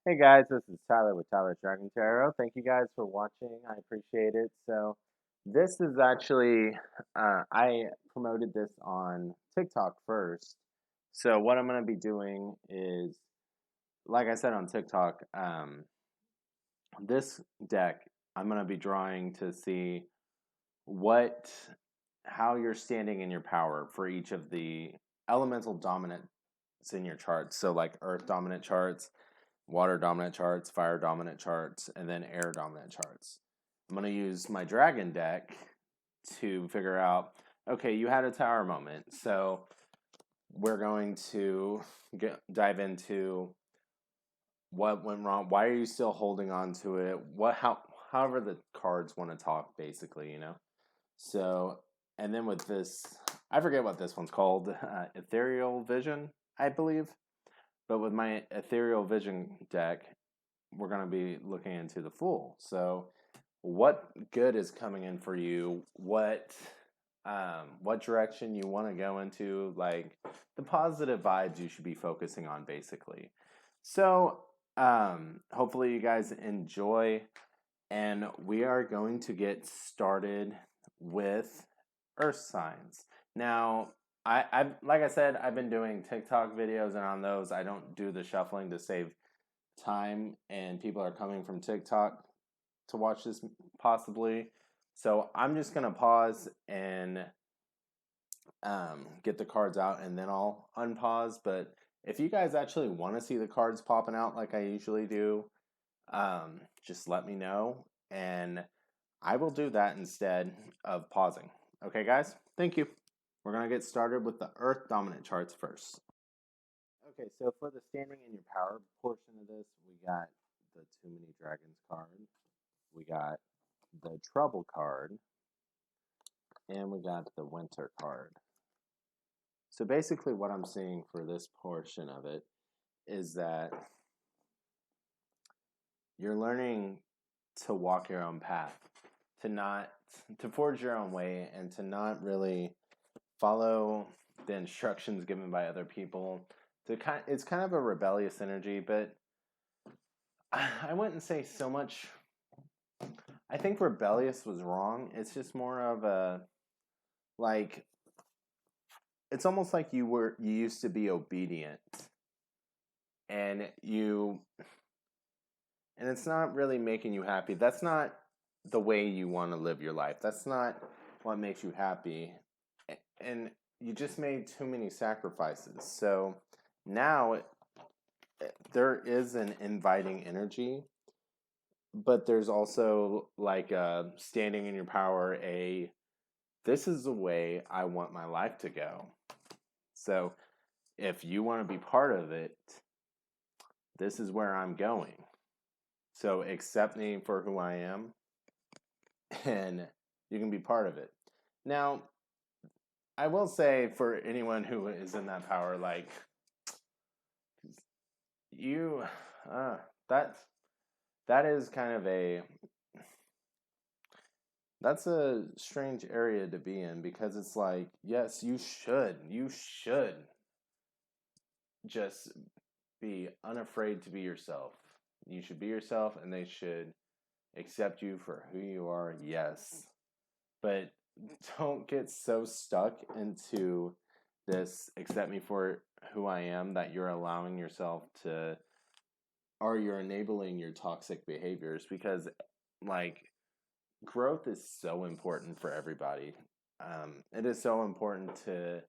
Hey guys, this is Tyler with Tyler's Dragon Tarot. Thank you guys for watching. I appreciate it. So, this is actually, I promoted this on TikTok first. So, what I'm going to be doing is, like I said on TikTok, this deck I'm going to be drawing to see what, how you're standing in your power for each of the elemental dominants in your charts. So, like Earth dominant charts, water dominant charts, fire dominant charts, and then air dominant charts. I'm going to use my dragon deck to figure out okay, you had a tower moment. So we're going to dive into what went wrong. Why are you still holding on to it? However the cards want to talk, basically, you know? So, and then with this, I forget what this one's called, Ethereal Vision, I believe. But with my Ethereal Vision deck, we're going to be looking into the Fool. So, what good is coming in for you? What direction you want to go into? Like the positive vibes you should be focusing on, basically. So, hopefully you guys enjoy, and we are going to get started with Earth signs. Now, I like I said, I've been doing TikTok videos, and on those, I don't do the shuffling to save time, and people are coming from TikTok to watch this possibly. So I'm just gonna pause and get the cards out, and then I'll unpause. But if you guys actually want to see the cards popping out like I usually do, just let me know, and I will do that instead of pausing. Okay, guys? Thank you. We're gonna get started with the Earth dominant charts first. Okay, so for the standing in your power portion of this, we got the Too Many Dragons card, we got the Trouble card, and we got the Winter card. So basically, what I'm seeing for this portion of it is that you're learning to walk your own path, to not to forge your own way, and to not really follow the instructions given by other people. It's kind of a rebellious energy, but I wouldn't say so much. I think rebellious was wrong. It's just more of a like it's almost like you used to be obedient and you and it's not really making you happy. That's not the way you want to live your life. That's not what makes you happy. And you just made too many sacrifices. So now there is an inviting energy, but there's also like standing in your power, this is the way I want my life to go. So if you want to be part of it, this is where I'm going. So accept me for who I am, and you can be part of it. Now, I will say for anyone who is in that power, like you, uh, that that is kind of that's a strange area to be in because it's like, yes, you should just be unafraid to be yourself. You should be yourself, and they should accept you for who you are, yes. But don't get so stuck into this accept me for who I am that you're allowing yourself to, or you're enabling your toxic behaviors because, like, growth is so important for everybody. It is so important to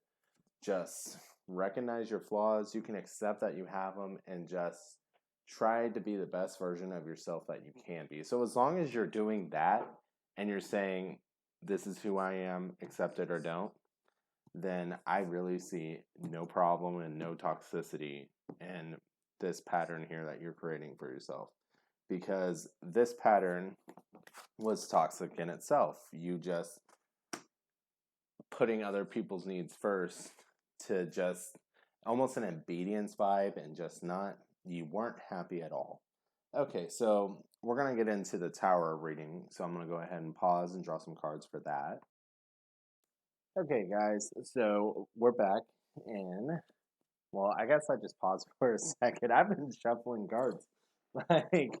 just recognize your flaws. You can accept that you have them and just try to be the best version of yourself that you can be. So as long as you're doing that and you're saying, this is who I am, accept it or don't, then I really see no problem and no toxicity in this pattern here that you're creating for yourself. Because this pattern was toxic in itself. You just putting other people's needs first to just almost an obedience vibe and just not, you weren't happy at all. Okay, so we're going to get into the tower reading. So I'm going to go ahead and pause and draw some cards for that. Okay, guys, so we're back and well, I guess I just paused for a second. I've been shuffling cards. Like,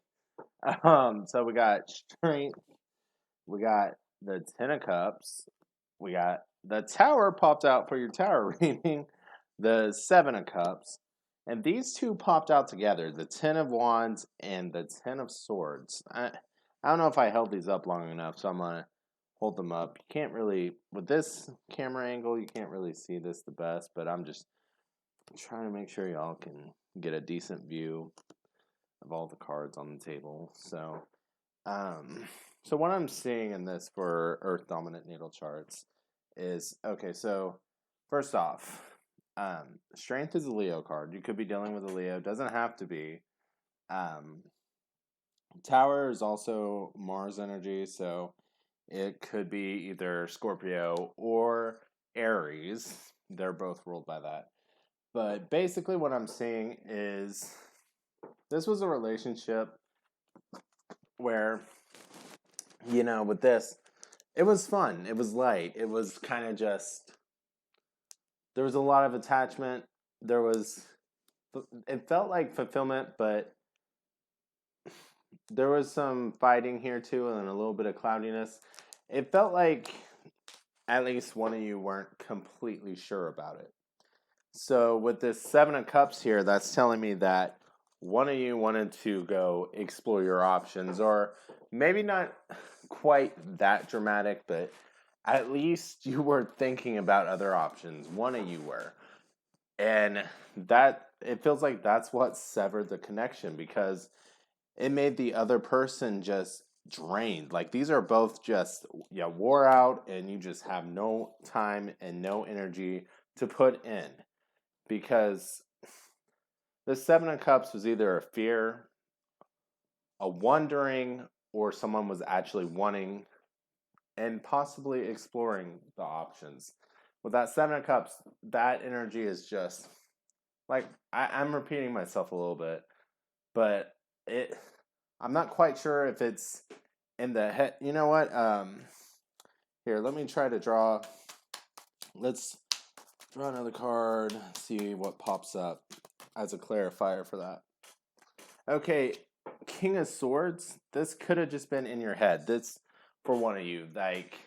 so we got strength, we got the Ten of Cups, we got the Tower popped out for your Tower reading, the Seven of Cups, and these two popped out together, the Ten of Wands and the Ten of Swords. I don't know if I held these up long enough, so I'm gonna hold them up. You can't really, with this camera angle, you can't really see this the best, but I'm just trying to make sure y'all can get a decent view of all the cards on the table. Um, so what I'm seeing in this for Earth dominant natal charts is okay. So first off, strength is a Leo card. You could be dealing with a Leo. Doesn't have to be. Um, Tower is also Mars energy, so it could be either Scorpio or Aries. They're both ruled by that. But basically, what I'm seeing is this was a relationship where, with this, it was fun. It was light. It was kind of just, there was a lot of attachment. It felt like fulfillment, but there was some fighting here too and a little bit of cloudiness. It felt like at least one of you weren't completely sure about it. So with this Seven of Cups here, that's telling me that one of you wanted to go explore your options, or maybe not quite that dramatic, but at least you were thinking about other options. One of you were. And that, it feels like that's what severed the connection, because it made the other person just drained. Like these are both just wore out, and you just have no time and no energy to put in, because the Seven of Cups was either a fear, a wondering, or someone was actually wanting and possibly exploring the options. With that Seven of Cups, that energy is just like I'm repeating myself a little bit, but I'm not quite sure if it's in the head. You know what? Here, let me try to draw. Let's draw another card, see what pops up as a clarifier for that. Okay, King of Swords. This could have just been in your head. This, for one of you, like,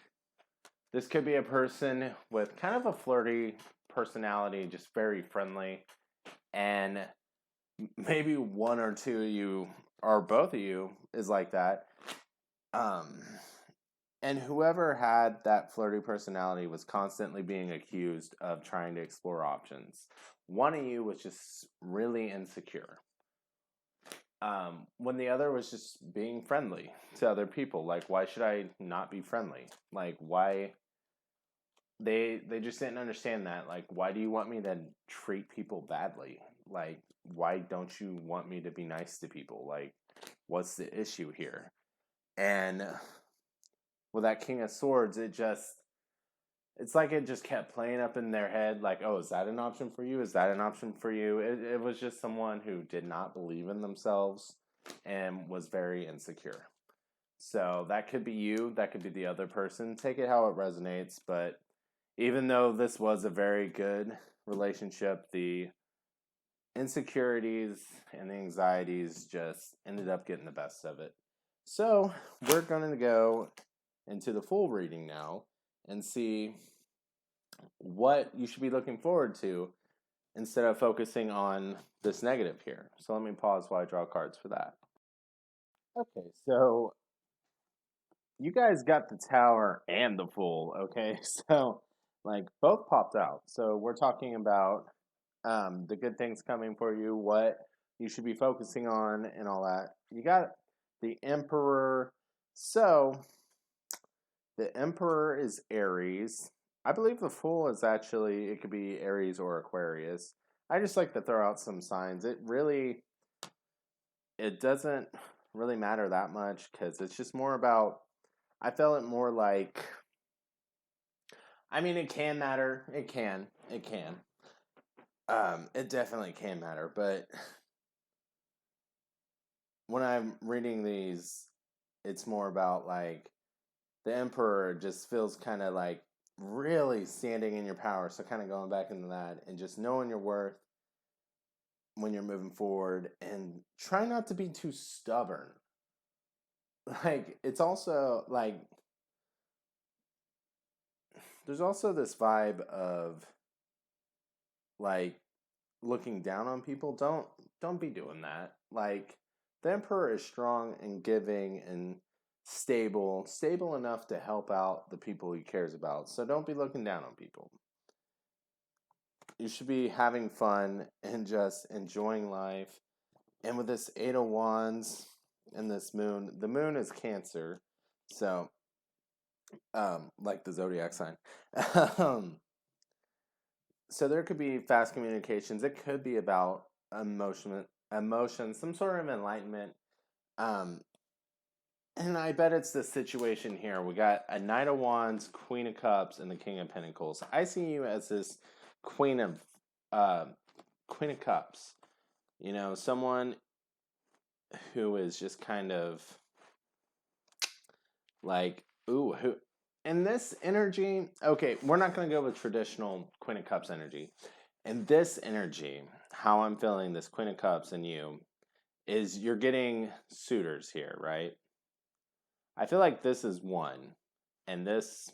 this could be a person with kind of a flirty personality, just very friendly, and maybe one or two of you, or both of you, is like that. And whoever had that flirty personality was constantly being accused of trying to explore options. One of you was just really insecure. When the other was just being friendly to other people. Like, why should I not be friendly? Like, why? They just didn't understand that. Like, why do you want me to treat people badly? Like, why don't you want me to be nice to people? Like, what's the issue here? And with that King of Swords, it's like it just kept playing up in their head, like, oh, is that an option for you? Is that an option for you? It was just someone who did not believe in themselves and was very insecure. So that could be you, that could be the other person. Take it how it resonates, but even though this was a very good relationship, the insecurities and the anxieties just ended up getting the best of it. So we're going to go into the full reading now and see what you should be looking forward to instead of focusing on this negative here. So let me pause while I draw cards for that. Okay, so you guys got the Tower and the Fool, okay? So, like, both popped out. So we're talking about the good things coming for you, what you should be focusing on, and all that. You got the Emperor. So the Emperor is Aries. I believe the Fool is actually, it could be Aries or Aquarius. I just like to throw out some signs. It doesn't really matter that much, because it's just more about, I felt it more like, I mean, it can matter. It can. It definitely can matter. But when I'm reading these, it's more about like the Emperor just feels kind of like really standing in your power. So kind of going back into that and just knowing your worth when you're moving forward, and try not to be too stubborn. Like, it's also like there's also this vibe of like looking down on people. Don't be doing that. Like, the emperor is strong and giving and stable enough to help out the people he cares about. So don't be looking down on people. You should be having fun and just enjoying life. And with this Eight of Wands and this moon, the moon is Cancer, so like the zodiac sign. um, so there could be fast communications. It could be about emotion, some sort of enlightenment. Um, and I bet it's the situation here. We got a Knight of Wands, Queen of Cups, and the King of Pentacles. I see you as this Queen of uh, Queen of Cups. You know, someone who is just kind of like, ooh, who, and this energy, okay, we're not going to go with traditional Queen of Cups energy. And this energy, how I'm feeling this Queen of Cups in you, is you're getting suitors here, right? I feel like this is one. And this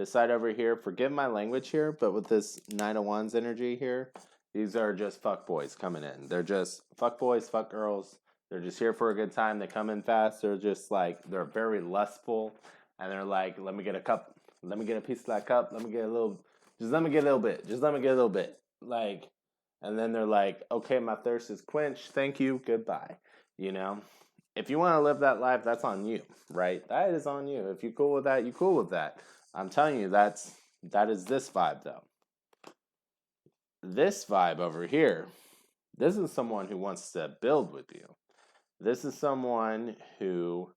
side over here, forgive my language here, but with this Nine of Wands energy here, these are just fuck boys coming in. They're just fuck boys, fuck girls. They're just here for a good time. They come in fast. They're just like, they're very lustful. And they're like, let me get a cup. Let me get a piece of that cup. Let me get a little, just let me get a little bit. Just let me get a little bit. Like, and then they're like, okay, my thirst is quenched. Thank you. Goodbye. You know? If you want to live that life, that's on you, right? That is on you. If you're cool with that, you're cool with that. I'm telling you, that is this vibe, though. This vibe over here, this is someone who wants to build with you. This is someone who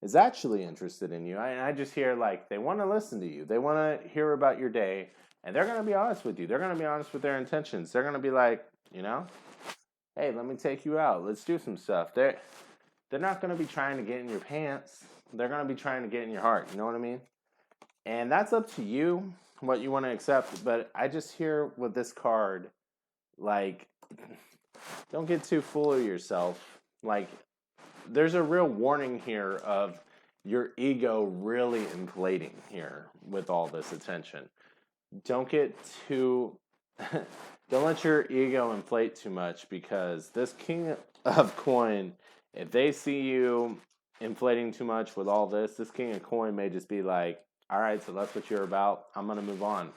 is actually interested in you. I just hear like they want to listen to you. They want to hear about your day, and they're going to be honest with you. They're going to be honest with their intentions. They're going to be like, you know, hey, let me take you out. Let's do some stuff. They're not going to be trying to get in your pants. They're going to be trying to get in your heart. You know what I mean? And that's up to you, what you want to accept. But I just hear with this card, like, don't get too full of yourself. Like, there's a real warning here of your ego really inflating here with all this attention. Don't get too, don't let your ego inflate too much, because this King of Coin, if they see you inflating too much with all this King of Coin may just be like, all right, so that's what you're about. I'm going to move on.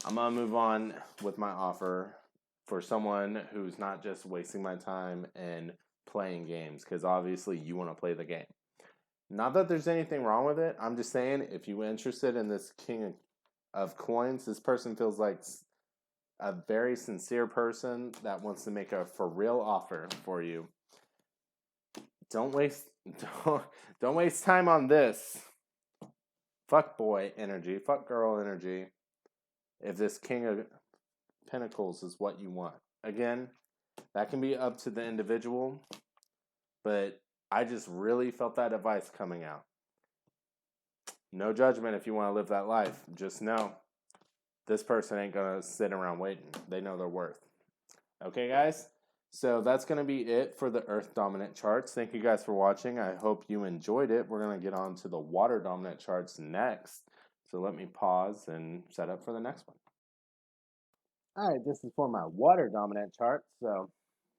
I'm going to move on with my offer for someone who's not just wasting my time and playing games, because obviously you want to play the game. Not that there's anything wrong with it. I'm just saying, if you're interested in this King of Coins, this person feels like a very sincere person that wants to make a for real offer for you. Don't waste time on this fuck boy energy, fuck girl energy, if this King of Pentacles is what you want. Again, that can be up to the individual, but I just really felt that advice coming out. No judgment if you want to live that life. Just know this person ain't going to sit around waiting. They know their worth. Okay, guys? So that's going to be it for the Earth Dominant charts. Thank you guys for watching. I hope you enjoyed it. We're going to get on to the Water Dominant charts next. So let me pause and set up for the next one. All right, this is for my Water Dominant chart. So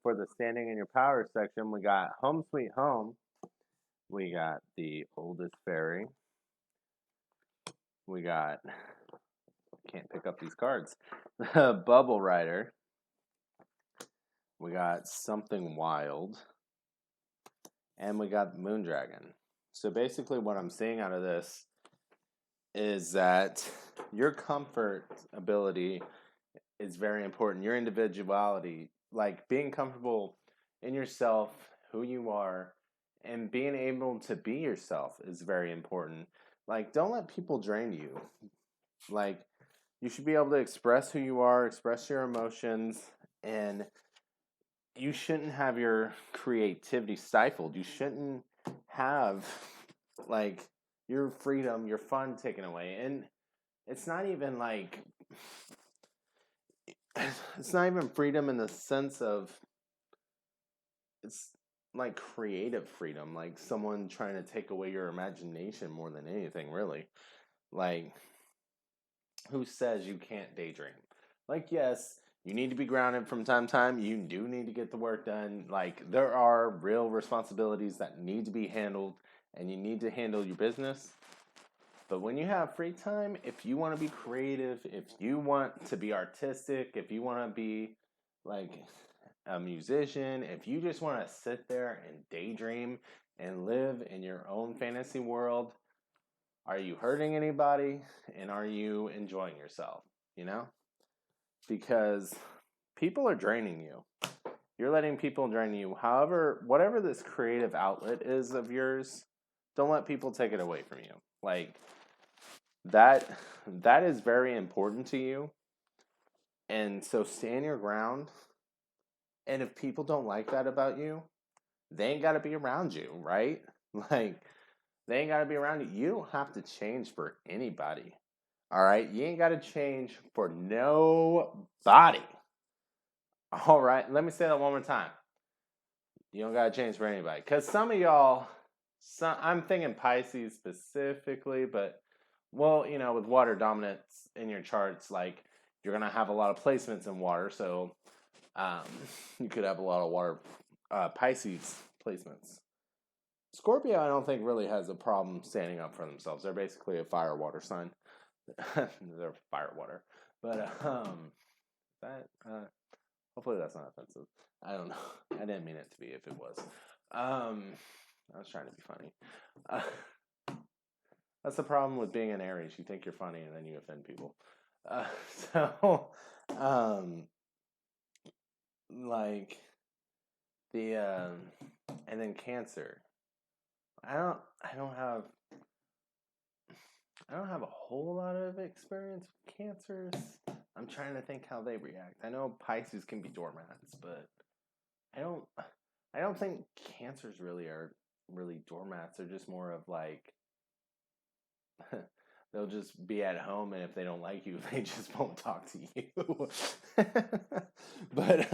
for the Standing in Your Power section, we got Home Sweet Home. We got the Oldest Fairy. We got, can't pick up these cards, Bubble Rider. We got Something Wild. And we got Moon Dragon. So basically what I'm seeing out of this is that your comfort ability is very important. Your individuality, like being comfortable in yourself, who you are, and being able to be yourself is very important. Like, don't let people drain you. Like, you should be able to express who you are, express your emotions, and you shouldn't have your creativity stifled. You shouldn't have, like, your freedom, your fun taken away. And it's not even like, it's not even freedom in the sense of it's like creative freedom, like someone trying to take away your imagination more than anything, really. Like, who says you can't daydream? Like, yes, you need to be grounded from time to time. You do need to get the work done. Like, there are real responsibilities that need to be handled, and you need to handle your business. But when you have free time, if you want to be creative, if you want to be artistic, if you want to be like a musician, if you just want to sit there and daydream and live in your own fantasy world, are you hurting anybody and are you enjoying yourself? You know? Because people are draining you. You're letting people drain you. However, whatever this creative outlet is of yours, don't let people take it away from you. Like, that that is very important to you, and so stand your ground. And if people don't like that about you, they ain't got to be around you, right? Like, they ain't got to be around you. You don't have to change for anybody. All right, you ain't got to change for nobody. All right, let me say that one more time. You don't got to change for anybody, because some of y'all, I'm thinking Pisces specifically, but well, with water dominance in your charts, like, you're gonna have a lot of placements in water, so um, you could have a lot of water Pisces placements. Scorpio, I don't think really has a problem standing up for themselves. They're basically a fire water sign. They're fire water, but that hopefully that's not offensive. I don't know. I didn't mean it to be. If it was, I was trying to be funny. That's the problem with being an Aries. You think you're funny and then you offend people. Uh, so, um, like the and then Cancer. I don't. I don't have. I don't have a whole lot of experience with Cancers. I'm trying to think how they react. I know Pisces can be doormats, but I don't. I don't think Cancers really are really doormats. They're just more of like they'll just be at home, and if they don't like you, they just won't talk to you. But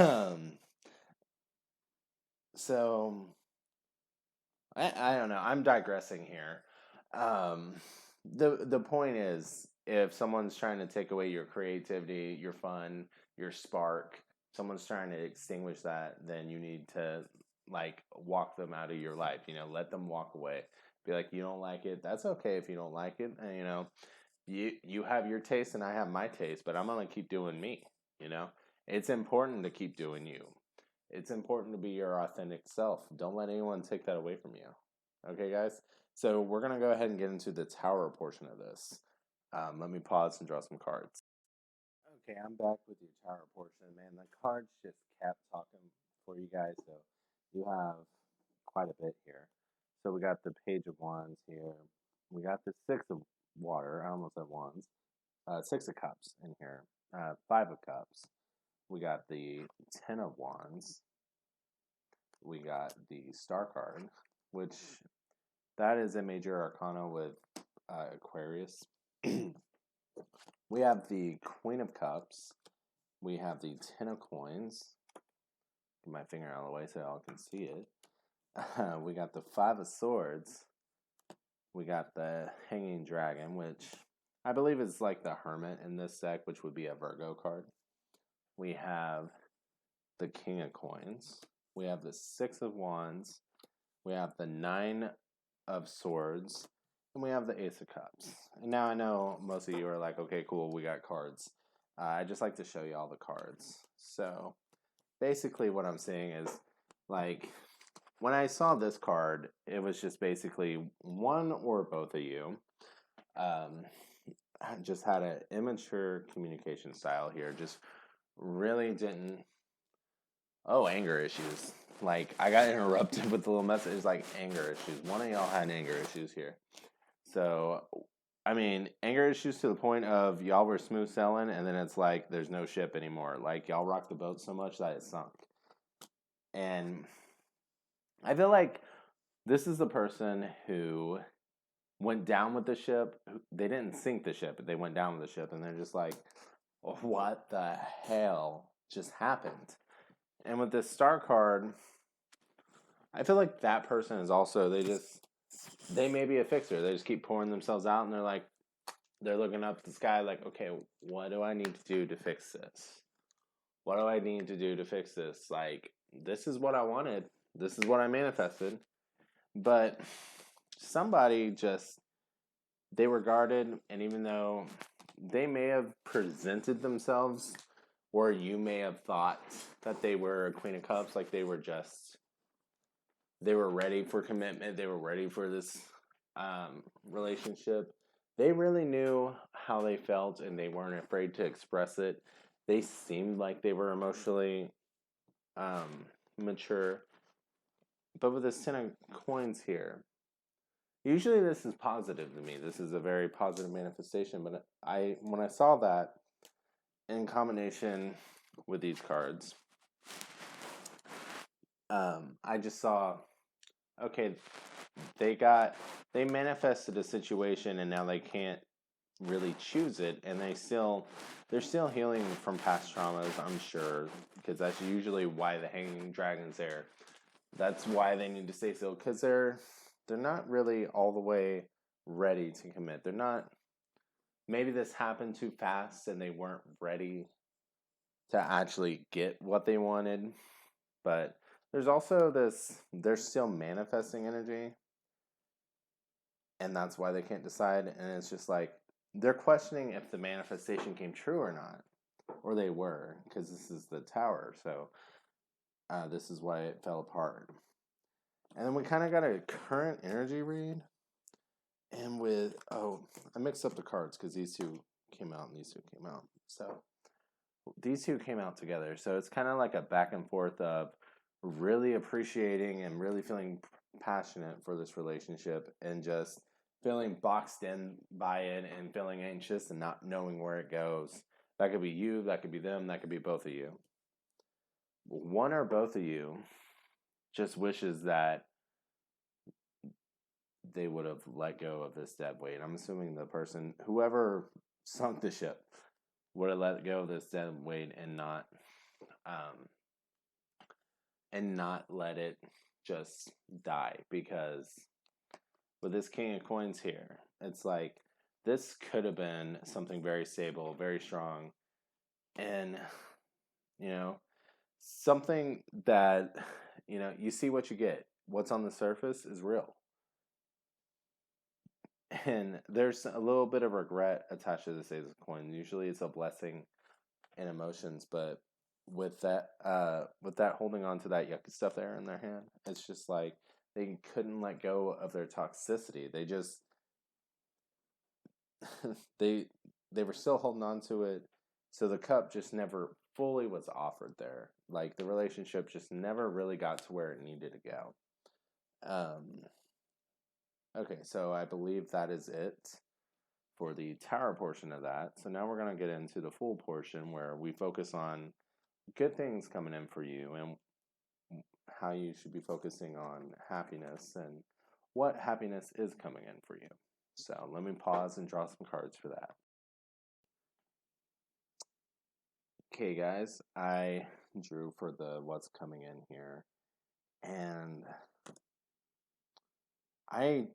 so I don't know. I'm digressing here. Um, the point is, if someone's trying to take away your creativity, your fun, your spark, someone's trying to extinguish that, then you need to like walk them out of your life. Let them walk away. Be like, you don't like it. That's okay if you don't like it. And, you have your taste and I have my taste, but I'm gonna keep doing me. You know, it's important to keep doing you. It's important to be your authentic self. Don't let anyone take that away from you. Okay, guys? So we're going to go ahead and get into the tower portion of this. Let me pause and draw some cards. Okay, I'm back with your tower portion, man. The cards just kept talking for you guys, so you have quite a bit here. So we got the Page of Wands here. We got the Six of Water. I almost said Wands. Six of Cups in here. Five of Cups. We got the Ten of Wands. We got the Star card, which that is a major arcana with Aquarius. We have the Queen of Cups. We have the Ten of Coins. Get my finger out of the way so y'all can see it. We got the Five of Swords. We got the Hanging Dragon, which I believe is like the Hermit in this deck, which would be a Virgo card. We have the King of Coins. We have the Six of Wands. We have the Nine of Swords. And we have the Ace of Cups. And now I know most of you are like, okay, cool, we got cards. I just like to show you all the cards. So basically what I'm saying is, like, when I saw this card, it was just basically one or both of you just had an immature communication style here. Just really didn't. Oh, anger issues. Like, I got interrupted with the little message, like, anger issues. One of y'all had anger issues here. So, I mean, anger issues to the point of y'all were smooth sailing, and then it's like, there's no ship anymore. Like, y'all rocked the boat so much that it sunk. And I feel like this is the person who went down with the ship. They didn't sink the ship, but they went down with the ship, and they're just like, what the hell just happened? And with this star card, I feel like that person is also, they may be a fixer. They just keep pouring themselves out and they're like, they're looking up at the sky like, okay, what do I need to do to fix this? What do I need to do to fix this? Like, this is what I wanted. This is what I manifested. But somebody just, they were guarded, and even though they may have presented themselves, or you may have thought that they were a Queen of Cups, like they were ready for commitment, they were ready for this relationship. They really knew how they felt, and they weren't afraid to express it. They seemed like they were emotionally mature. But with this 10 of coins here, usually this is positive to me. This is a very positive manifestation. But when I saw that in combination with these cards, I just saw, okay, they manifested a situation and now they can't really choose it, and they're still healing from past traumas, I'm sure, because that's usually why the hanging dragon's there. That's why they need to stay still, because they're not really all the way ready to commit. They're not, maybe this happened too fast and they weren't ready to actually get what they wanted. But there's also this, they're still manifesting energy, and that's why they can't decide. And it's just like, they're questioning if the manifestation came true or not, or they were, because this is the tower. So this is why it fell apart. And then we kind of got a current energy read. And with, I mixed up the cards because these two came out and these two came out. So these two came out together. So it's kind of like a back and forth of really appreciating and really feeling passionate for this relationship, and just feeling boxed in by it and feeling anxious and not knowing where it goes. That could be you, that could be them, that could be both of you. One or both of you just wishes that they would have let go of this dead weight. I'm assuming the person, whoever sunk the ship, would have let go of this dead weight and not let it just die. Because with this King of Coins here, it's like, this could have been something very stable, very strong, and, something that, you see what you get. What's on the surface is real. And there's a little bit of regret attached to this Ace of Coins. Usually it's a blessing in emotions, but with that holding on to that yucky stuff there in their hand, it's just like they couldn't let go of their toxicity. They just they were still holding on to it, so the cup just never fully was offered there. Like, the relationship just never really got to where it needed to go. Okay, so I believe that is it for the tower portion of that. So now we're going to get into the full portion, where we focus on good things coming in for you and how you should be focusing on happiness and what happiness is coming in for you. So let me pause and draw some cards for that. Okay, guys, I drew for the what's coming in here, and I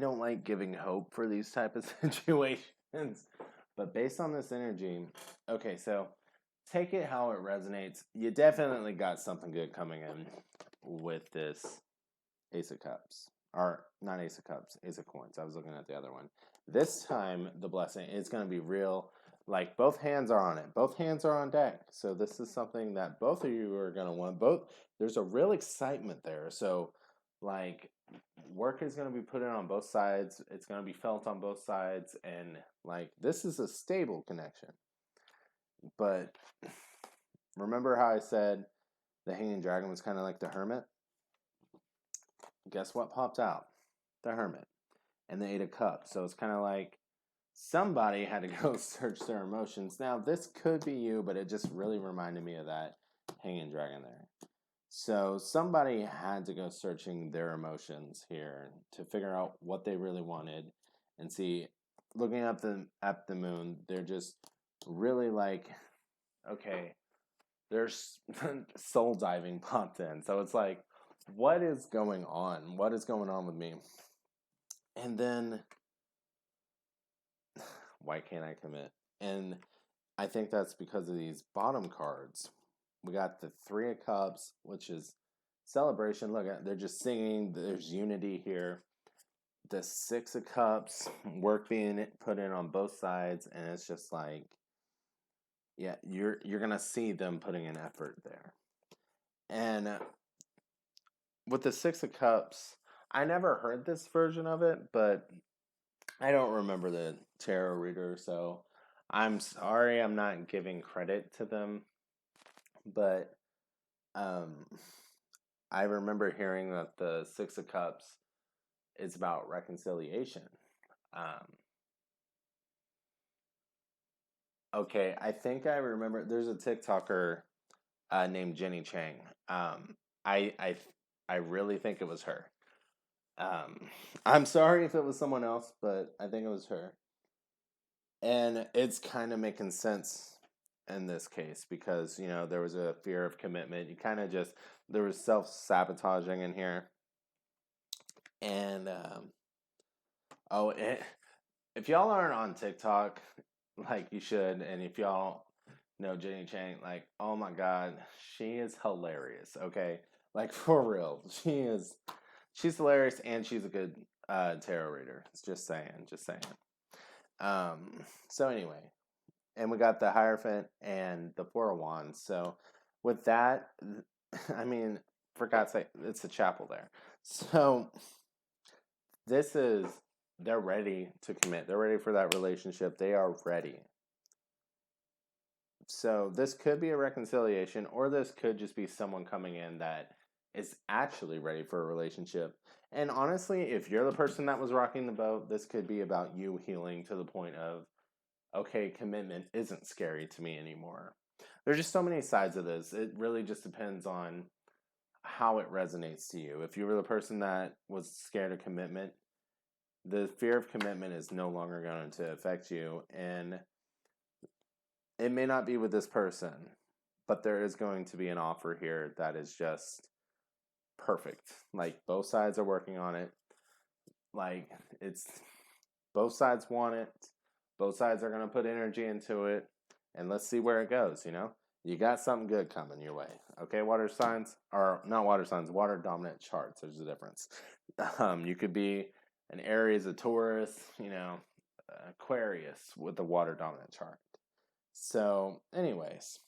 don't like giving hope for these type of situations, but based on this energy, okay, so take it how it resonates. You definitely got something good coming in with this Ace of Cups. Or, not Ace of Cups, Ace of Coins. I was looking at the other one. This time, the blessing is going to be real. Like, both hands are on it. Both hands are on deck. So this is something that both of you are going to want. There's a real excitement there. So, like, work is going to be put in on both sides. It's going to be felt on both sides. And, like, this is a stable connection. But remember how I said the Hanging Dragon was kind of like the Hermit? Guess what popped out? The Hermit. And the Eight of Cups. So it's kind of like somebody had to go search their emotions. Now, this could be you, but it just really reminded me of that Hanging Dragon there. So somebody had to go searching their emotions here to figure out what they really wanted. And see, looking at the moon, they're just really like, okay, there's soul diving popped in. So it's like, what is going on? What is going on with me? And then, why can't I commit? And I think that's because of these bottom cards. We got the Three of Cups, which is celebration. Look, they're just singing. There's unity here. The Six of Cups, work being put in on both sides, and it's just like, yeah, you're gonna see them putting an effort there. And with the Six of Cups, I never heard this version of it, but I don't remember the tarot reader, so I'm sorry I'm not giving credit to them. But um, I remember hearing that the Six of Cups is about reconciliation. Um, okay, I think I remember. There's a TikToker named Jenny Chang. I I I really think it was her. Um, I'm sorry if it was someone else, but I think it was her. And it's kind of making sense in this case because, there was a fear of commitment. You kind of just, there was self sabotaging in here. And, oh, if y'all aren't on TikTok, like you should, and if y'all know Jenny Chang, like, oh my God, she is hilarious, okay? Like, for real. She's hilarious and she's a good tarot reader. Just saying, just saying. So anyway, and we got the Hierophant and the Four of Wands. So with that, I mean, for God's sake, it's a chapel there. So this is, they're ready to commit. They're ready for that relationship. They are ready. So this could be a reconciliation, or this could just be someone coming in that is actually ready for a relationship. And honestly, if you're the person that was rocking the boat, this could be about you healing to the point of, okay, commitment isn't scary to me anymore. There's just so many sides of this. It really just depends on how it resonates to you. If you were the person that was scared of commitment, the fear of commitment is no longer going to affect you. And it may not be with this person, but there is going to be an offer here that is just perfect. Like, both sides are working on it. Like, it's both sides want it. Both sides are going to put energy into it. And let's see where it goes, You got something good coming your way. Okay, water signs, or not water signs, water dominant charts. There's a difference. You could be an Aries, a Taurus, Aquarius with the water dominant chart. So, anyways,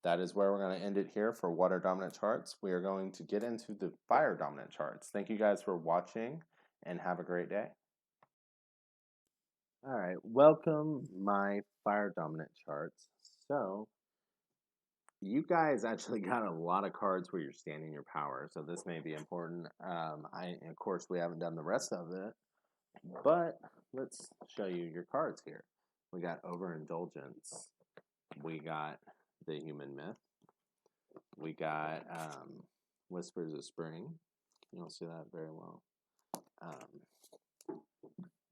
that is where we're going to end it here for water dominant charts. We are going to get into the fire dominant charts. Thank you guys for watching and have a great day. All right, welcome my fire dominant charts. So, you guys actually got a lot of cards where you're standing your power, so this may be important. Of course, we haven't done the rest of it, but let's show you your cards here. We got overindulgence. We got the human myth. We got whispers of spring. You don't see that very well.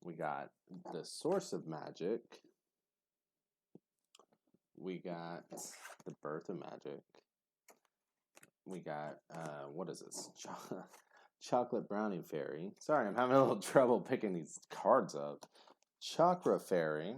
We got the source of magic. We got the birth of magic. We got, what is this? Chocolate brownie fairy. Sorry, I'm having a little trouble picking these cards up. Chakra fairy.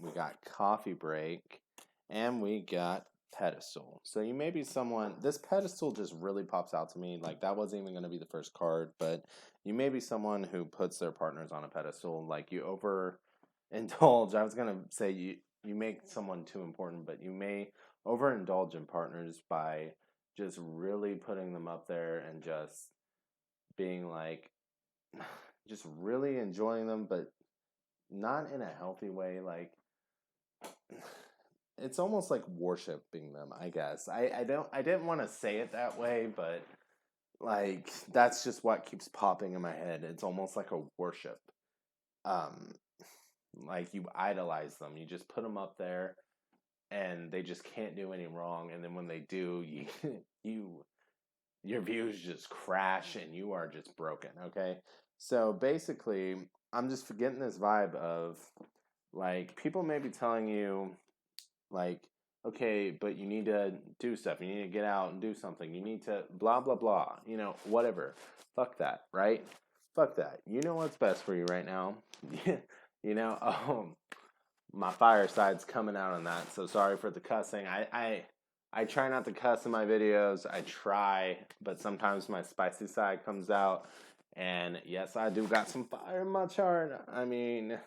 We got coffee break. And we got pedestal. So you may be someone, this pedestal just really pops out to me. Like, that wasn't even going to be the first card, but you may be someone who puts their partners on a pedestal. Like, you overindulge. I was going to say you make someone too important, but you may overindulge in partners by just really putting them up there and just being like, just really enjoying them, but not in a healthy way. Like, it's almost like worshiping them, I guess. I didn't want to say it that way, but like, that's just what keeps popping in my head. It's almost like a worship. Like, you idolize them. You just put them up there and they just can't do any wrong, and then when they do, your views just crash and you are just broken, okay? So basically, I'm just getting this vibe of Like, people may be telling you, like, okay, but you need to do stuff. You need to get out and do something. You need to blah, blah, blah. Whatever. Fuck that, right? Fuck that. You know what's best for you right now. you know, um, my fireside's coming out on that. So sorry for the cussing. I try not to cuss in my videos. I try, but sometimes my spicy side comes out. And yes, I do got some fire in my chart. I mean,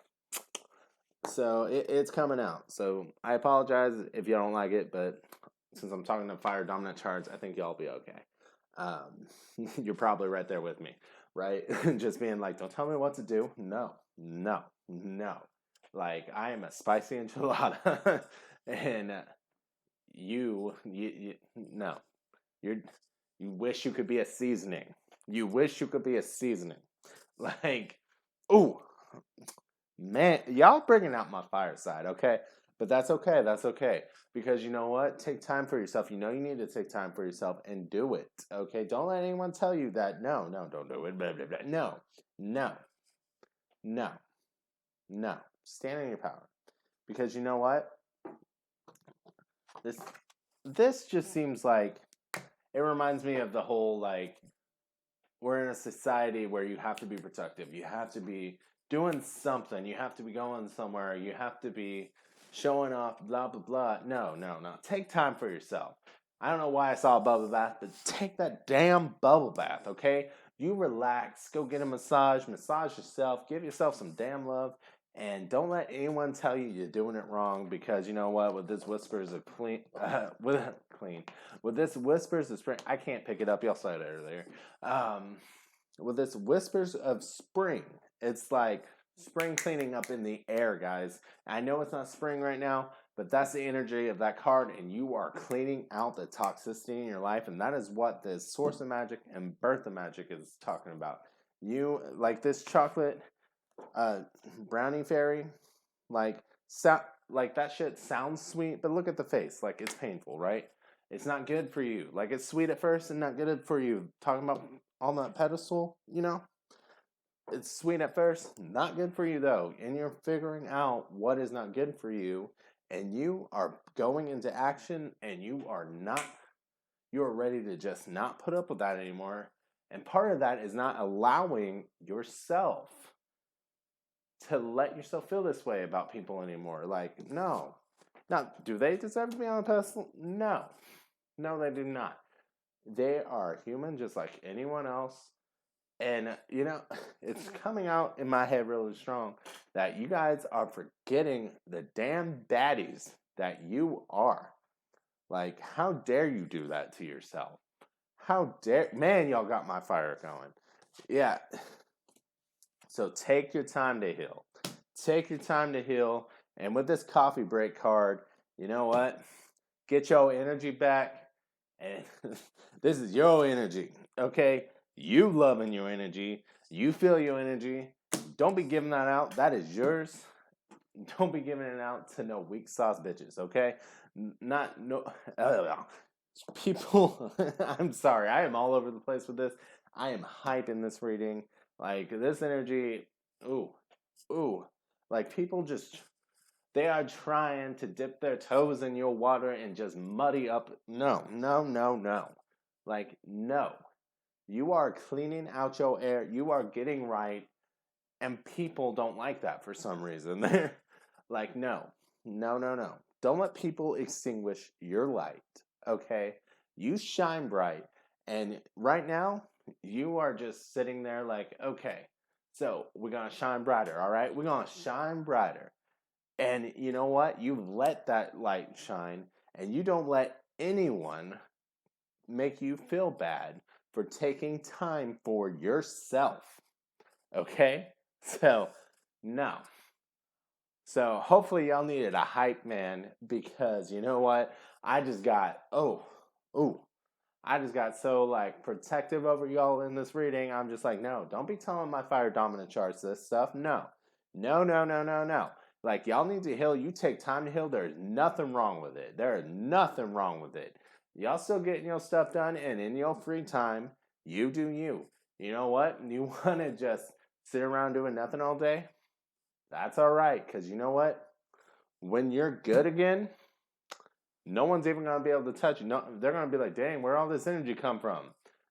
so it's coming out. So I apologize if you don't like it, but since I'm talking to fire dominant charts, I think y'all be okay. You're probably right there with me, right? Just being like, don't tell me what to do. No, no, no. Like, I am a spicy enchilada, and no, you're you wish you could be a seasoning. You wish you could be a seasoning. Like, ooh, man, y'all bringing out my fireside, okay? But that's okay. That's okay. Because you know what? Take time for yourself. You know you need to take time for yourself and do it, okay? Don't let anyone tell you that, no, don't do it, blah, blah, blah. No, no, no, no. Stand in your power. Because you know what? This this just seems like it reminds me of the whole, like, we're in a society where you have to be productive. You have to be doing something. You have to be going somewhere. You have to be showing off, blah, blah, blah. No, no, no. Take time for yourself. I don't know why I saw a bubble bath, but take that damn bubble bath, okay? You relax. Go get a massage. Massage yourself. Give yourself some damn love. And don't let anyone tell you you're doing it wrong, because you know what? With this whispers of with this whispers of spring, I can't pick it up. Y'all said it earlier. Um, with this whispers of spring, it's like spring cleaning up in the air, guys. I know it's not spring right now, but that's the energy of that card, and you are cleaning out the toxicity in your life, and that is what the source of magic and birth of magic is talking about. You, like this chocolate uh brownie fairy, like, like that shit sounds sweet, but look at the face, like, it's painful, right? It's not good for you. Like, it's sweet at first and not good for you. Talking about on that pedestal, it's sweet at first, not good for you though, and you're figuring out what is not good for you, and you are going into action, and you are ready to just not put up with that anymore. And part of that is not allowing yourself to let yourself feel this way about people anymore. Like, no. Now, do they deserve to be on a pedestal? No. No, they do not. They are human just like anyone else. And, it's coming out in my head really strong that you guys are forgetting the damn baddies that you are. Like, how dare you do that to yourself? How dare... Man, y'all got my fire going. Yeah. So take your time to heal. Take your time to heal. And with this coffee break card, you know what? Get your energy back. And this is your energy, okay? You loving your energy. You feel your energy. Don't be giving that out. That is yours. Don't be giving it out to no weak sauce bitches, okay? Not no people. I'm sorry. I am all over the place with this. I am hyping this reading. Like, this energy. Ooh, ooh. Like, people just, they are trying to dip their toes in your water and just muddy up. No, no, no, no. Like, no. You are cleaning out your air. You are getting right. And people don't like that for some reason. They're like, no, no, no, no. Don't let people extinguish your light, okay? You shine bright. And right now, you are just sitting there like, okay, so we're going to shine brighter, all right? We're going to shine brighter. And you know what? You let that light shine, and you don't let anyone make you feel bad for taking time for yourself. Okay? So, no. So, hopefully, y'all needed a hype man, because you know what? I just got, I just got so, like, protective over y'all in this reading. I'm just like, no, don't be telling my fire dominant charts this stuff. No. No, no, no, no, no. Like, y'all need to heal. You take time to heal. There's nothing wrong with it. There is nothing wrong with it. Y'all still getting your stuff done, and in your free time, you do you. You know what? You want to just sit around doing nothing all day? That's all right, because you know what? When you're good again, no one's even going to be able to touch you. No, they're going to be like, dang, where all this energy come from?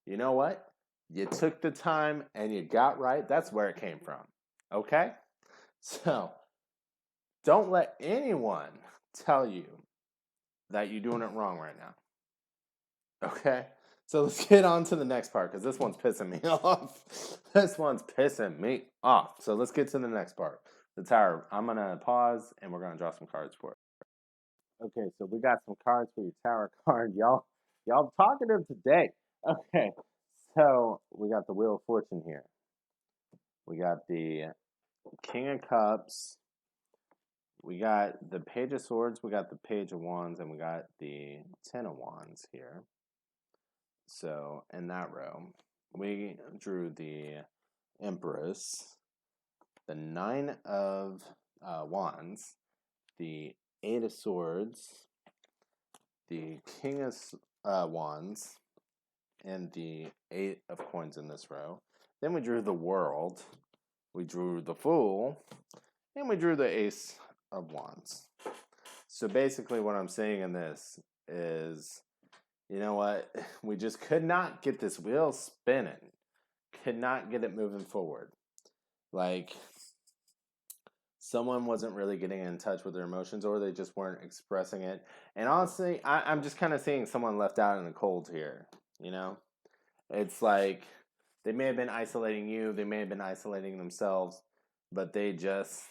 You know what? You took the time and you got right. That's where it came from. Okay? So don't let anyone tell you that you're doing it wrong right now. Okay? So let's get on to the next part because this one's pissing me off. This one's pissing me off. So let's get to the next part. The tower. I'm going to pause and we're going to draw some cards for it. Okay, so we got some cards for your tower card. Y'all talkative today. Okay. So we got the Wheel of Fortune here. We got the King of Cups. We got the Page of Swords, we got the Page of Wands, and we got the Ten of Wands here. So in that row, we drew the Empress, the Nine of Wands, the Eight of Swords, the King of Wands, and the Eight of Coins in this row. Then we drew the World, we drew the Fool, and we drew the Ace of Wands. So basically what I'm saying in this is, you know what? We just could not get this wheel spinning. Could not get it moving forward. Like, someone wasn't really getting in touch with their emotions or they just weren't expressing it. And honestly, I'm just kind of seeing someone left out in the cold here, you know? It's like they may have been isolating you, they may have been isolating themselves, but they just,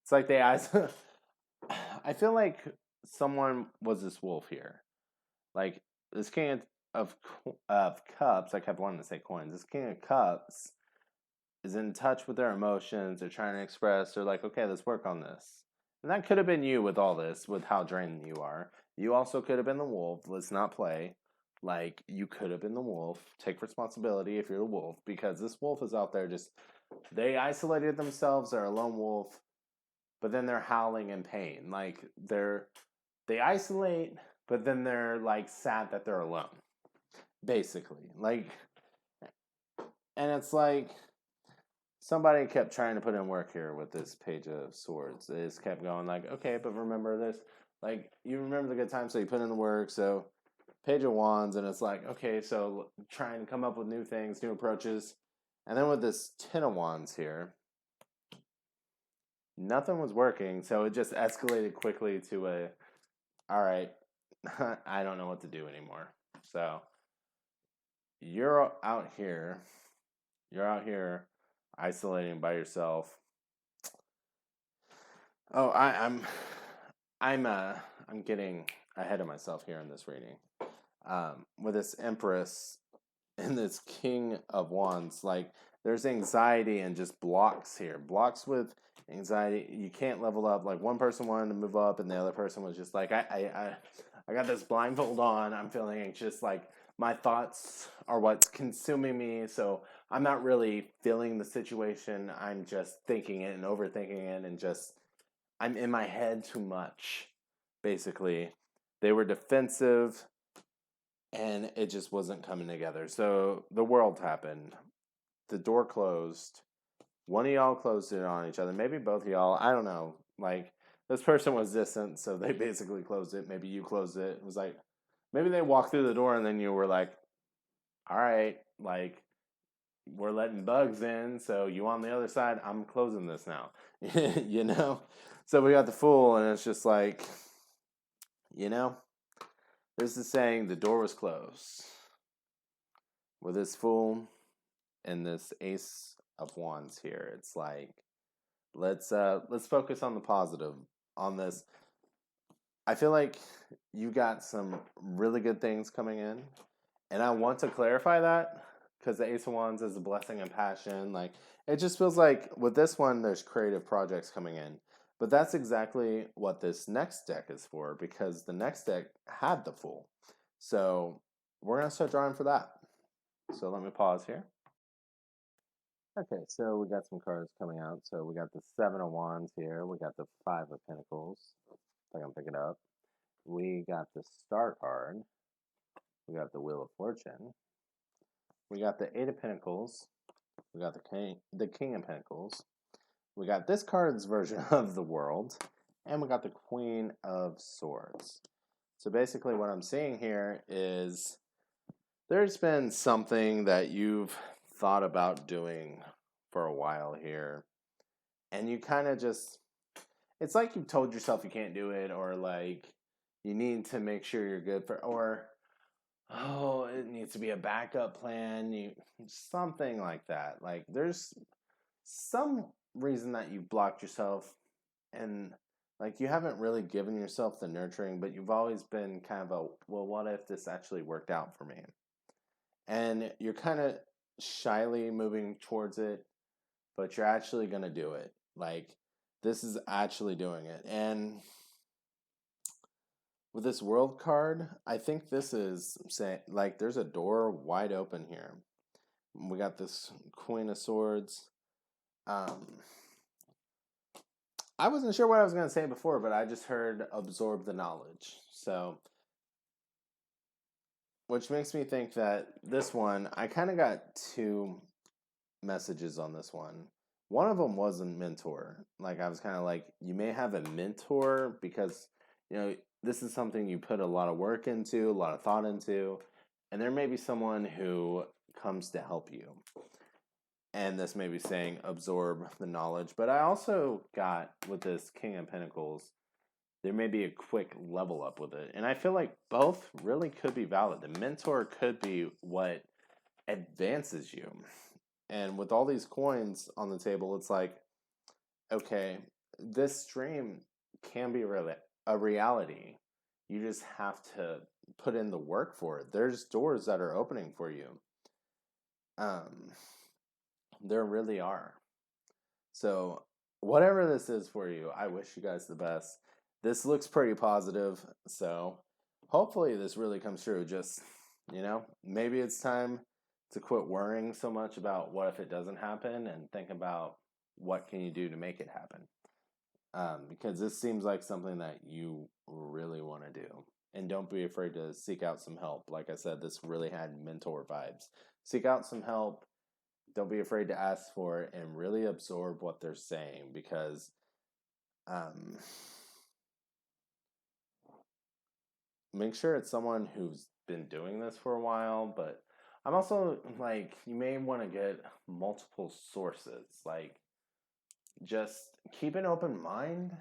it's like they isolate. I feel like someone was this wolf here. Like this king of cups, I kept wanting to say coins. This king of cups is in touch with their emotions. They're trying to express. They're like, okay, let's work on this. And that could have been you with all this, with how drained you are. You also could have been the wolf. Let's not play. Like, you could have been the wolf. Take responsibility if you're the wolf, because this wolf is out there just, they isolated themselves. They're a lone wolf, but then they're howling in pain. Like, they isolate, but then they're like sad that they're alone, basically. Like, and it's like somebody kept trying to put in work here with this Page of Swords. They just kept going like, okay, but remember this. Like, you remember the good times, so you put in the work. So Page of Wands, and it's like, okay, so trying to come up with new things, new approaches. And then with this Ten of Wands here, nothing was working, so it just escalated quickly to a, all right, I don't know what to do anymore. So you're out here, isolating by yourself. Oh, I'm getting ahead of myself here in this reading. With this Empress and this King of Wands, like there's anxiety and just blocks here. Blocks with anxiety. You can't level up. Like one person wanted to move up, and the other person was just like, I got this blindfold on. I'm feeling anxious. Like my thoughts are what's consuming me. So I'm not really feeling the situation. I'm just thinking it and overthinking it, and just I'm in my head too much. Basically, they were defensive and it just wasn't coming together. So the world happened. The door closed. One of y'all closed it on each other. Maybe both of y'all. I don't know. Like this person was distant, so they basically closed it. Maybe you closed it. It was like maybe they walked through the door and then you were like, "All right, like we're letting bugs in, so you on the other side. I'm closing this now." You know. So we got the Fool, and it's just like, you know, this is saying the door was closed. With this Fool and this Ace of Wands here, it's like let's focus on the positive on this. I feel like you got some really good things coming in, and I want to clarify that because the Ace of Wands is a blessing and passion. Like it just feels like with this one, there's creative projects coming in. But that's exactly what this next deck is for, because the next deck had the Fool. So we're gonna start drawing for that. So let me pause here. Okay, so we got some cards coming out. So we got the Seven of Wands here. We got the Five of Pentacles. If I can pick it up. We got the Star card. We got the Wheel of Fortune. We got the Eight of Pentacles. We got the King of Pentacles. we got this card's version of the world, and we got the Queen of Swords. So basically what I'm seeing here is there's been something that you've thought about doing for a while here, and you kind of just, it's like you've told yourself you can't do it, or like you need to make sure you're good for, or oh, it needs to be a backup plan, you something like that. Like there's some reason that you blocked yourself, and like you haven't really given yourself the nurturing, but you've always been kind of a, well, what if this actually worked out for me? And you're kind of shyly moving towards it, but you're actually going to do it. Like this is actually doing it. And with this world card, I think this is saying like there's a door wide open here. We got this Queen of Swords. I wasn't sure what I was going to say before, but I just heard absorb the knowledge. So, which makes me think that this one, I kind of got two messages on this one. One of them wasn't mentor. Like, I was kind of like, you may have a mentor because, you know, this is something you put a lot of work into, a lot of thought into, and there may be someone who comes to help you. And this may be saying absorb the knowledge. But I also got with this King of Pentacles, there may be a quick level up with it. And I feel like both really could be valid. The mentor could be what advances you. And with all these coins on the table, it's like, okay, this dream can be a reality. You just have to put in the work for it. There's doors that are opening for you. There really are. So, whatever this is for you, I wish you guys the best. This looks pretty positive, so hopefully this really comes true. Just, you know, maybe it's time to quit worrying so much about what if it doesn't happen and think about what can you do to make it happen. Because this seems like something that you really want to do. And don't be afraid to seek out some help. Like I said, this really had mentor vibes. Seek out some help. Don't be afraid to ask for it and really absorb what they're saying, because make sure it's someone who's been doing this for a while. But I'm also like, you may want to get multiple sources. Like, just keep an open mind.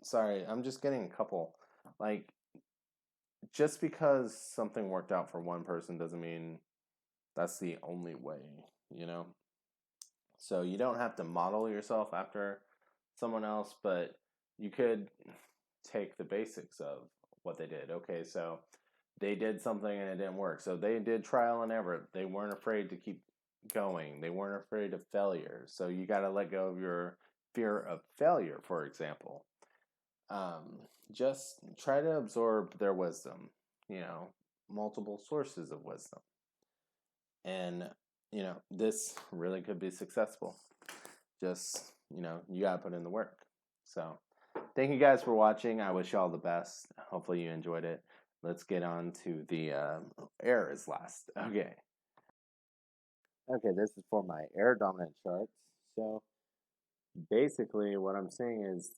Sorry, I'm just getting a couple. Like, just because something worked out for one person doesn't mean that's the only way, you know? So you don't have to model yourself after someone else, but you could take the basics of what they did. Okay, so they did something and it didn't work. So they did trial and error. They weren't afraid to keep going. They weren't afraid of failure. So you got to let go of your fear of failure, for example. Just try to absorb their wisdom, you know, multiple sources of wisdom. And, you know, this really could be successful. Just, you know, you got to put in the work. So, thank you guys for watching. I wish you all the best. Hopefully you enjoyed it. Let's get on to the air is last. Okay. Okay, this is for my air dominant charts. So, basically, what I'm saying is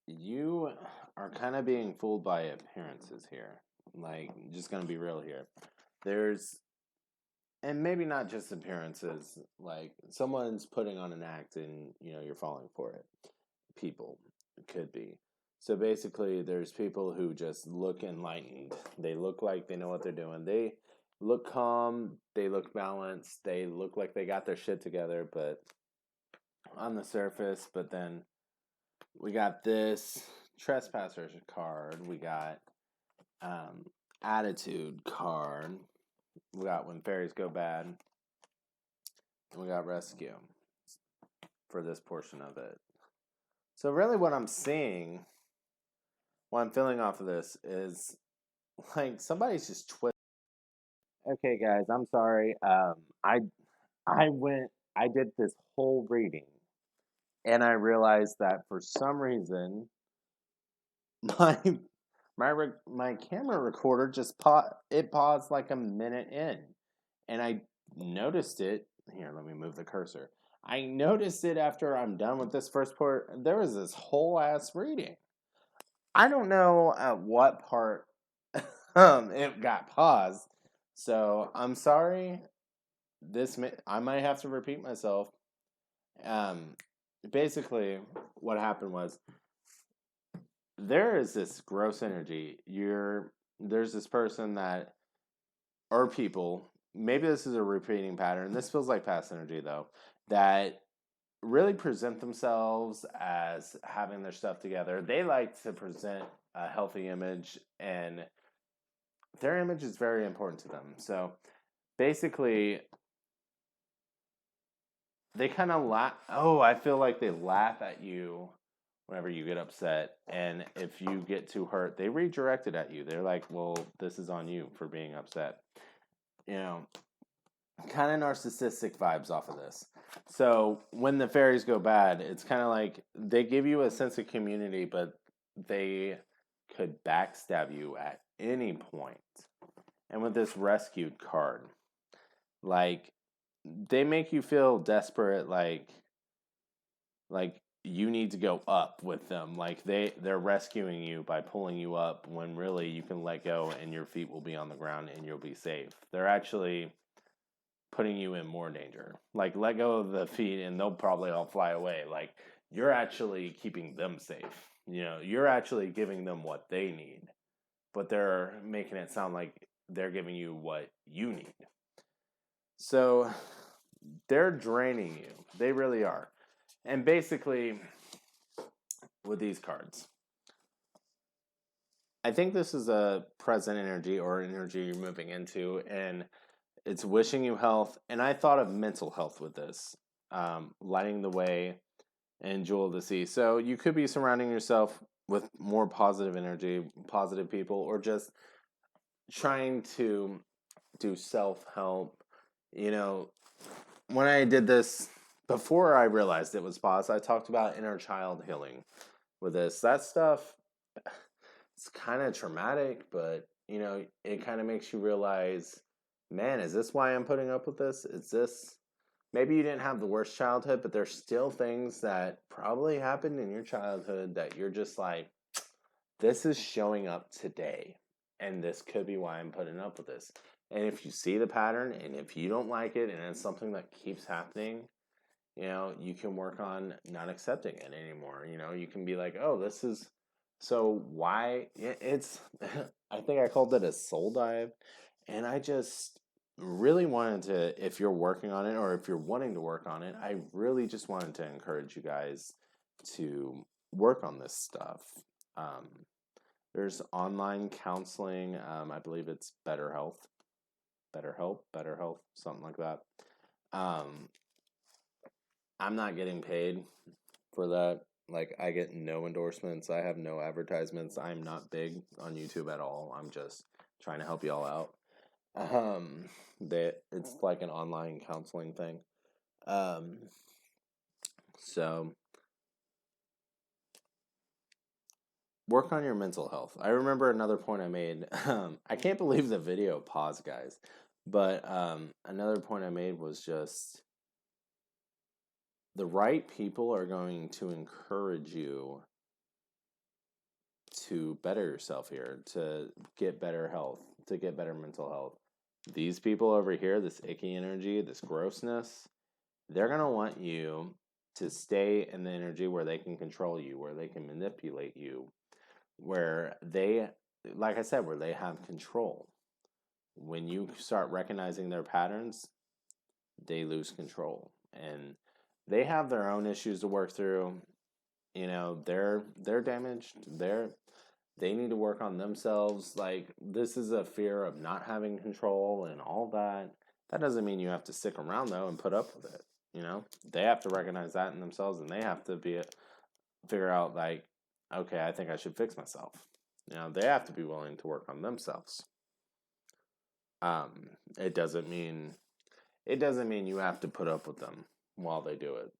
you are kind of being fooled by appearances here. Like, just going to be real here. There's, and maybe not just appearances, like someone's putting on an act and, you know, you're falling for it. People, it could be. So basically, there's people who just look enlightened. They look like they know what they're doing. They look calm. They look balanced. They look like they got their shit together, but on the surface. But then we got this trespasser card. We got attitude card. We got when fairies go bad. And we got rescue for this portion of it. So really what I'm seeing, what I'm feeling off of this is like somebody's just twisting. Okay, guys, I'm sorry. I did this whole reading, and I realized that for some reason my my camera recorder just paused like a minute in, and I noticed it here, let me move the cursor. I noticed it after I'm done with this first part. There was this whole ass reading. I don't know at what part it got paused. So I'm sorry. I might have to repeat myself. Um, Basically, what happened was there is this gross energy. There's this person that or people. Maybe this is a repeating pattern. This feels like past energy though. That really present themselves as having their stuff together. They like to present a healthy image, and their image is very important to them. So basically, they kind of laugh. Oh, I feel like they laugh at you whenever you get upset. And if you get too hurt, they redirect it at you. They're like, well, this is on you for being upset. You know, kind of narcissistic vibes off of this. So when the fairies go bad, it's kind of like they give you a sense of community, but they could backstab you at any point. And with this rescued card, like they make you feel desperate, like you need to go up with them. Like they're rescuing you by pulling you up when really you can let go and your feet will be on the ground and you'll be safe. They're actually putting you in more danger. Like let go of the feet and they'll probably all fly away. Like you're actually keeping them safe. You know, you're actually giving them what they need. But they're making it sound like they're giving you what you need. So they're draining you. They really are. And basically, with these cards, I think this is a present energy or energy you're moving into, and it's wishing you health. And I thought of mental health with this, lighting the way and jewel of the sea. So you could be surrounding yourself with more positive energy, positive people, or just trying to do self-help. You know, when I did this, before I realized it was pause, I talked about inner child healing with this. That stuff, it's kind of traumatic, but, you know, it kind of makes you realize, man, is this why I'm putting up with this? Is this, maybe you didn't have the worst childhood, but there's still things that probably happened in your childhood that you're just like, this is showing up today. And this could be why I'm putting up with this. And if you see the pattern and if you don't like it and it's something that keeps happening, you know, you can work on not accepting it anymore. You know, you can be like, oh, this is so why it's, I think I called it a soul dive. And I just really wanted to, if you're working on it or if you're wanting to work on it, I really just wanted to encourage you guys to work on this stuff. There's online counseling. I believe it's BetterHelp, something like that. I'm not getting paid for that. Like, I get no endorsements. I have no advertisements. I'm not big on YouTube at all. I'm just trying to help y'all out. It's like an online counseling thing. So work on your mental health. I remember another point I made. I can't believe the video paused, guys. But another point I made was just the right people are going to encourage you to better yourself here, to get better health, to get better mental health. These people over here, this icky energy, this grossness, they're going to want you to stay in the energy where they can control you, where they can manipulate you, where they, like I said, where they have control. When you start recognizing their patterns, they lose control. And they have their own issues to work through. You know, they're damaged. They need to work on themselves. Like, this is a fear of not having control and all that. That doesn't mean you have to stick around though and put up with it. You know, they have to recognize that in themselves, and they have to figure out like, okay, I think I should fix myself. You know, they have to be willing to work on themselves. It doesn't mean you have to put up with them while they do it.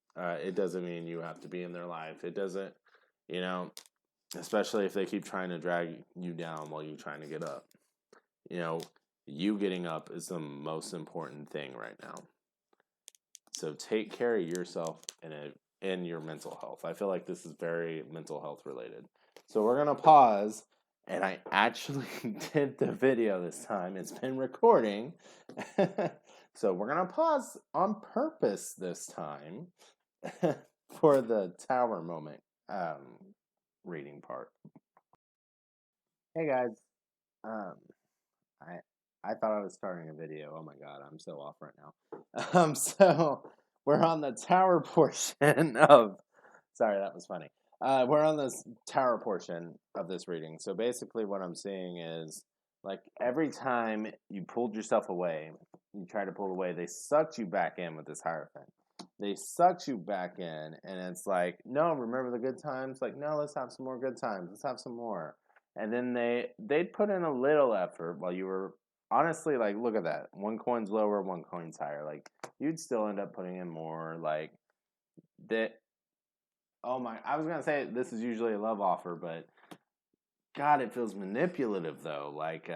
It doesn't mean you have to be in their life. It doesn't, you know, especially if they keep trying to drag you down while you're trying to get up. You know, you getting up is the most important thing right now. So take care of yourself in your mental health. I feel like this is very mental health related. So we're going to pause, and I actually did the video this time. It's been recording. So we're going to pause on purpose this time for the tower moment reading part. Hey guys, um, I I thought I was starting a video. Oh my god, I'm so off right now. So we're on the tower portion of. Sorry, that was funny. We're on this tower portion of this reading. So basically, what I'm seeing is like every time you pulled yourself away, you try to pull away, they sucked you back in with this Hierophant. They sucked you back in, and it's like, no, remember the good times? Like, no, let's have some more good times. Let's have some more. And then they'd put in a little effort while you were honestly like, look at that. One coin's lower, one coin's higher. Like you'd still end up putting in more. Like that. Oh my! I was gonna say this is usually a love offer, but God, it feels manipulative though. Like,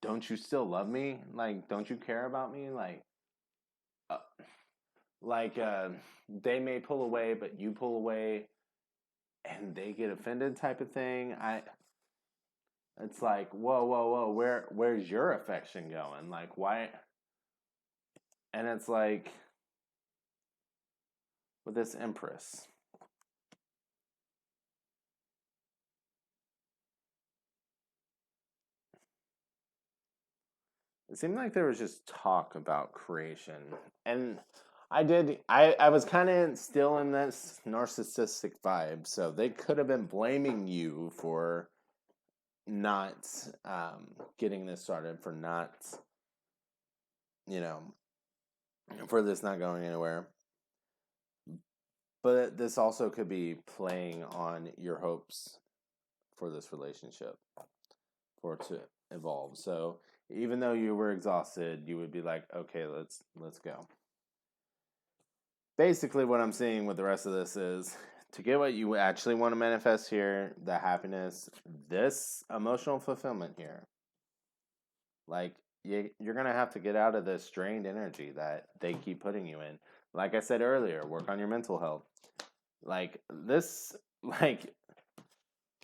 don't you still love me? Like, don't you care about me? Uh, like, they may pull away, but you pull away, and they get offended, type of thing. It's like, whoa, whoa, whoa. Where's your affection going? Like, why? And it's like with this Empress. It seemed like there was just talk about creation. And I was kind of still in this narcissistic vibe. So they could have been blaming you for not getting this started, for not, you know, for this not going anywhere. But this also could be playing on your hopes for this relationship, for it to evolve. So even though you were exhausted, you would be like, okay, let's go. Basically what I'm seeing with the rest of this is to get what you actually want to manifest here, the happiness, this emotional fulfillment here. Like you're going to have to get out of this strained energy that they keep putting you in. Like I said earlier, work on your mental health. Like this, like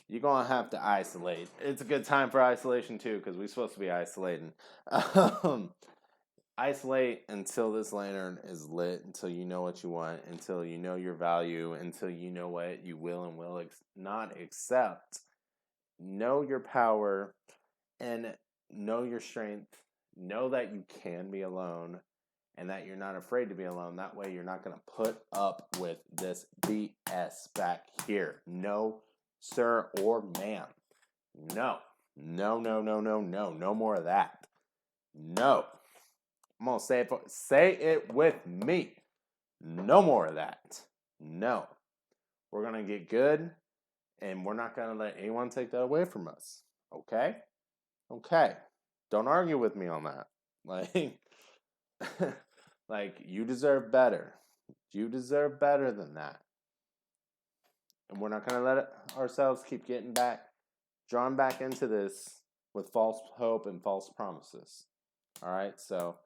you're going to have to isolate. It's a good time for isolation too, because we're supposed to be isolating. Isolate until this lantern is lit, until you know what you want, until you know your value, until you know what you will and will not accept. Know your power and know your strength. Know that you can be alone and that you're not afraid to be alone. That way you're not going to put up with this BS back here. No, sir or ma'am. No. No, no, no, no, no. No more of that. No. I'm going to say it with me. No more of that. No. We're going to get good, and we're not going to let anyone take that away from us. Okay? Okay. Don't argue with me on that. Like, like you deserve better. You deserve better than that. And we're not going to let ourselves keep getting drawn back into this with false hope and false promises. All right? So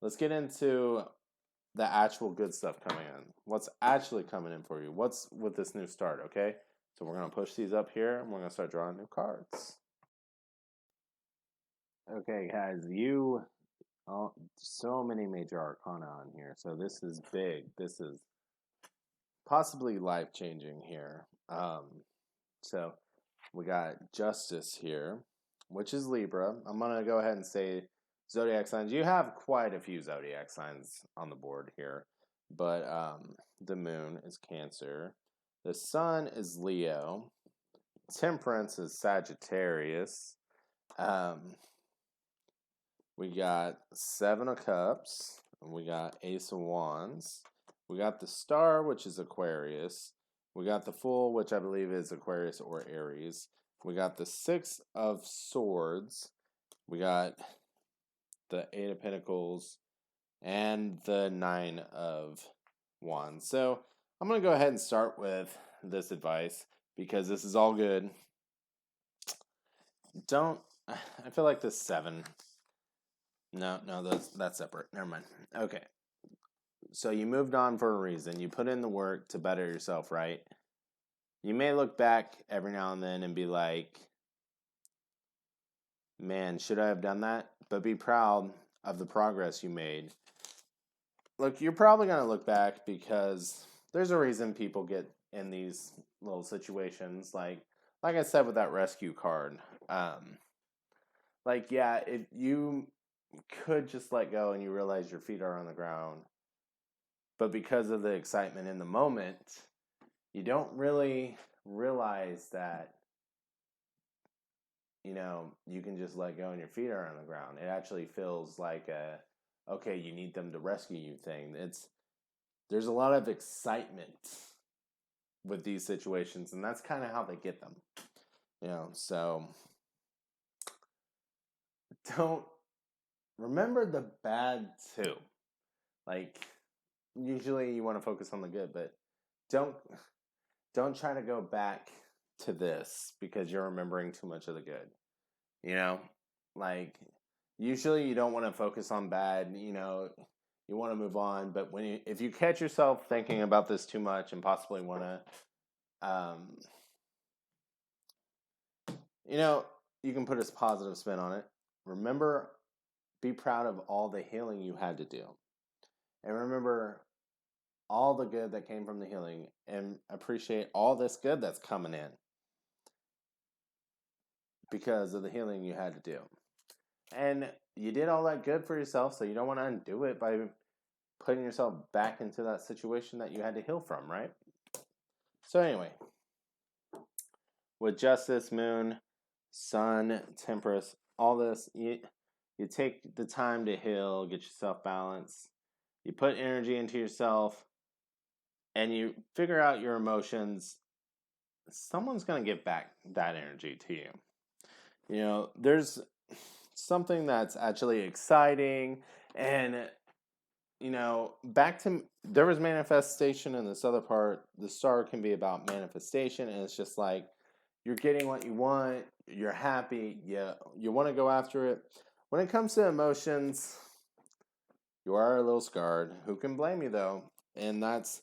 let's get into the actual good stuff coming in. What's actually coming in for you? What's with this new start, okay? So we're going to push these up here, and we're going to start drawing new cards. Okay, guys, so many major arcana on here. So this is big. This is possibly life-changing here. So we got Justice here, which is Libra. I'm going to go ahead and say zodiac signs. You have quite a few zodiac signs on the board here, but the moon is Cancer, the sun is Leo, Temperance is Sagittarius, we got Seven of Cups, we got Ace of Wands, we got the Star, which is Aquarius, we got the Fool, which I believe is Aquarius or Aries, we got the Six of Swords, we got the Eight of Pentacles, and the Nine of Wands. So I'm going to go ahead and start with this advice because this is all good. I feel like the 7. No, that's separate. Never mind. Okay. So you moved on for a reason. You put in the work to better yourself, right? You may look back every now and then and be like, man, should I have done that? But be proud of the progress you made. Look, you're probably going to look back because there's a reason people get in these little situations. Like I said with that rescue card. Yeah, if you could just let go and you realize your feet are on the ground, but because of the excitement in the moment, you don't really realize that, you can just let go and your feet are on the ground. It actually feels like okay, you need them to rescue you thing. There's a lot of excitement with these situations, and that's kind of how they get them. So don't remember the bad too. Like, usually you want to focus on the good, but don't don't try to go back to this because you're remembering too much of the good. You know, like usually you don't want to focus on bad. You want to move on, but if you catch yourself thinking about this too much and possibly want to, you can put a positive spin on it. Remember, be proud of all the healing you had to do, and remember all the good that came from the healing, and appreciate all this good that's coming in because of the healing you had to do. And you did all that good for yourself, so you don't want to undo it by putting yourself back into that situation that you had to heal from, right? So anyway, with Justice, Moon, Sun, Temperance, all this, you take the time to heal, get yourself balanced. You put energy into yourself, and you figure out your emotions. Someone's going to get back that energy to you. There's something that's actually exciting, and back to there was manifestation in this other part. The star can be about manifestation, and it's just like you're getting what you want, you're happy, you want to go after it. When it comes to emotions, you are a little scarred. Who can blame you though? And that's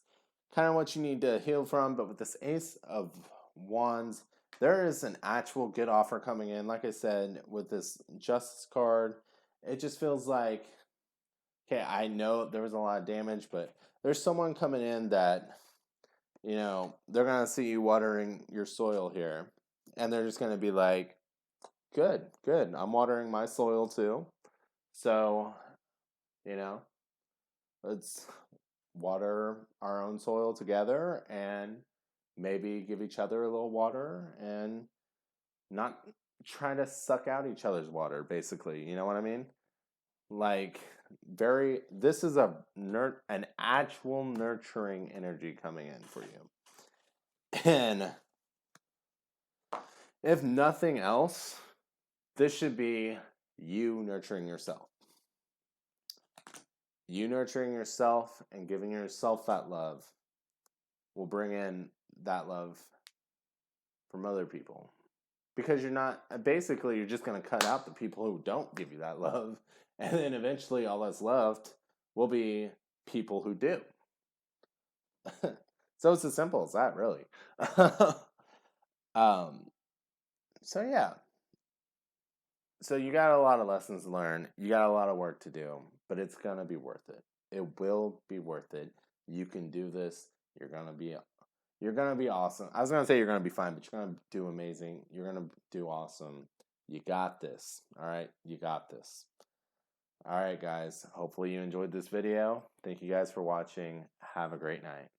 kind of what you need to heal from. But with this Ace of Wands, there is an actual good offer coming in. Like I said, with this Justice card, it just feels like, okay, I know there was a lot of damage, but there's someone coming in that, they're going to see you watering your soil here. And they're just going to be like, good, good. I'm watering my soil too. So, let's water our own soil together and maybe give each other a little water and not try to suck out each other's water, basically. You know what I mean? Like, this is an actual nurturing energy coming in for you. And if nothing else, this should be you nurturing yourself. You nurturing yourself and giving yourself that love will bring in that love from other people. Because you're just going to cut out the people who don't give you that love. And then eventually all that's left will be people who do. So it's as simple as that, really. So yeah. So you got a lot of lessons to learn. You got a lot of work to do, but it's going to be worth it. It will be worth it. You can do this. You're going to be awesome. I was going to say you're going to be fine, but you're going to do amazing. You're going to do awesome. You got this. All right? You got this. All right, guys. Hopefully you enjoyed this video. Thank you guys for watching. Have a great night.